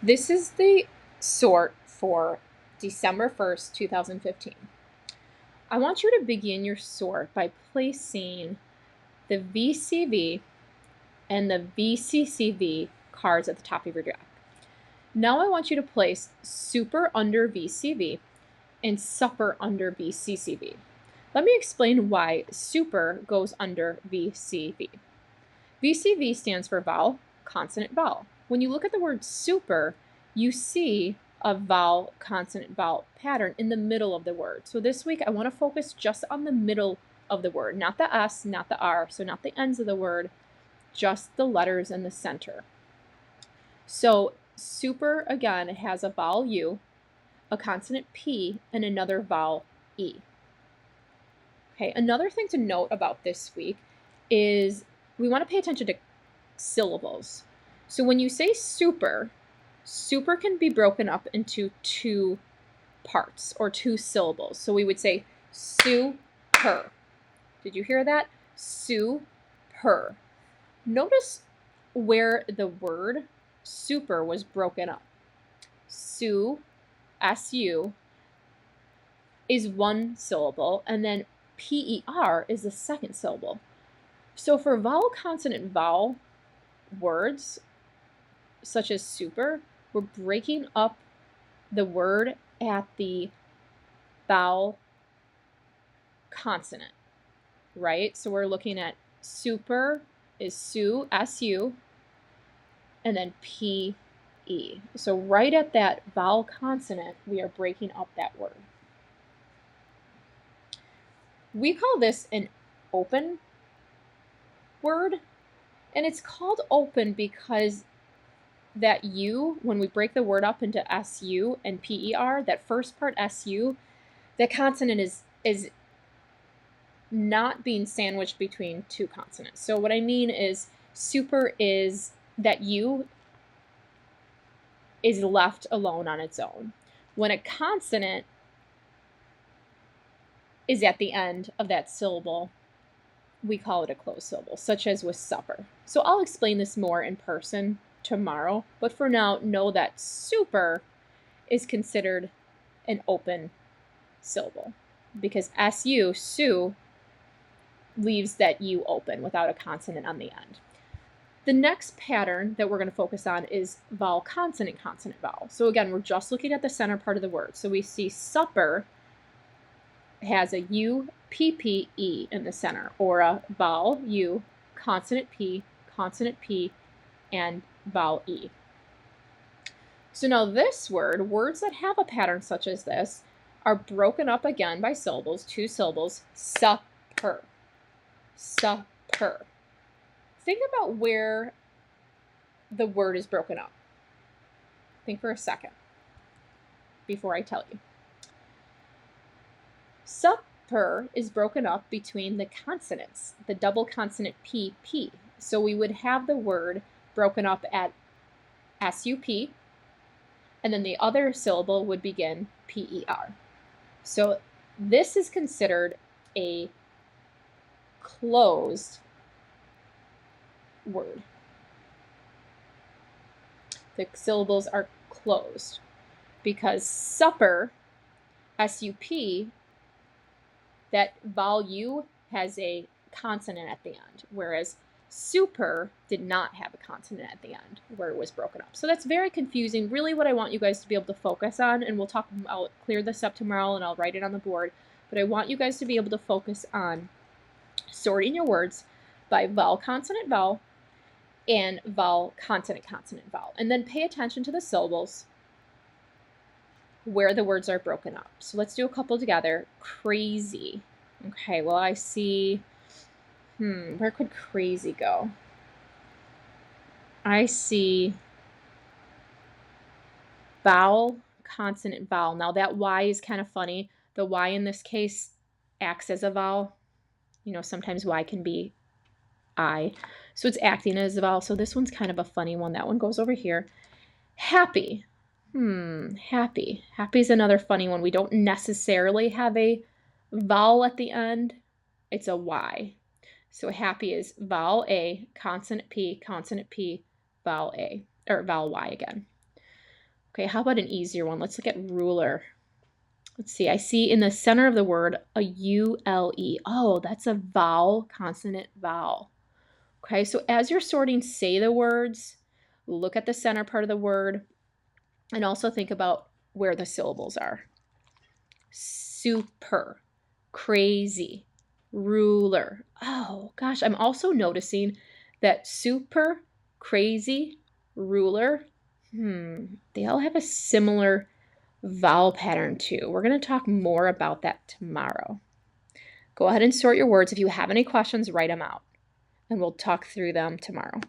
This is the sort for December 1st, 2015. I want you to begin your sort by placing the VCV and the VCCV cards at the top of your deck. Now I want you to place super under VCV and supper under VCCV. Let me explain why super goes under VCV. VCV stands for vowel, consonant, vowel. When you look at the word super, you see a vowel, consonant, vowel pattern in the middle of the word. So this week I want to focus just on the middle of the word, not the S, not the R, so not the ends of the word, just the letters in the center. So super, again, it has a vowel U, a consonant P, and another vowel E. Okay, another thing to note about this week is we want to pay attention to syllables. So when you say super, super can be broken up into two parts or two syllables. So we would say super. Did you hear that? Super. Notice where the word super was broken up. Su, S-U, is one syllable, and then P-E-R is the second syllable. So for vowel, consonant, vowel words, such as super, we're breaking up the word at the vowel consonant, right? So we're looking at super is su, S-U, and then P-E. So right at that vowel consonant, we are breaking up that word. We call this an open word, and it's called open because that U, when we break the word up into S-U and P-E-R, that first part S-U, that consonant is not being sandwiched between two consonants. So what I mean is super is that U is left alone on its own. When a consonant is at the end of that syllable, we call it a closed syllable, such as with supper. So I'll explain this more in person tomorrow, but for now, know that super is considered an open syllable because SU, su, leaves that U open without a consonant on the end. The next pattern that we're going to focus on is vowel, consonant, consonant, vowel. So again, we're just looking at the center part of the word. So we see supper has a U, P, P, E in the center, or a vowel U, consonant, P, and vowel E. So now this word, words that have a pattern such as this, are broken up again by syllables, two syllables, supper, supper. Think about where the word is broken up. Think for a second before I tell you. Supper is broken up between the consonants, the double consonant P, P. So we would have the word broken up at S-U-P, and then the other syllable would begin P-E-R. So this is considered a closed word. The syllables are closed because supper, S-U-P, that vowel U has a consonant at the end, whereas super did not have a consonant at the end where it was broken up. So that's very confusing. Really what I want you guys to be able to focus on, and I'll clear this up tomorrow and I'll write it on the board, but I want you guys to be able to focus on sorting your words by vowel, consonant, vowel, and vowel, consonant, consonant, vowel. And then pay attention to the syllables where the words are broken up. So let's do a couple together. Crazy. Okay, well I see, where could crazy go? I see vowel, consonant, vowel. Now that Y is kind of funny. The Y in this case acts as a vowel. You know, sometimes Y can be I. So it's acting as a vowel. So this one's kind of a funny one. That one goes over here. Happy. Happy. Happy is another funny one. We don't necessarily have a vowel at the end. It's a Y. So happy is vowel A, consonant P, vowel A, or vowel Y again. Okay, how about an easier one? Let's look at ruler. Let's see, I see in the center of the word a U-L-E. Oh, that's a vowel, consonant, vowel. Okay, so as you're sorting, say the words, look at the center part of the word, and also think about where the syllables are. Super, crazy, ruler. Oh gosh, I'm also noticing that super, crazy, ruler, they all have a similar vowel pattern too. We're going to talk more about that tomorrow. Go ahead and sort your words. If you have any questions, write them out, and we'll talk through them tomorrow.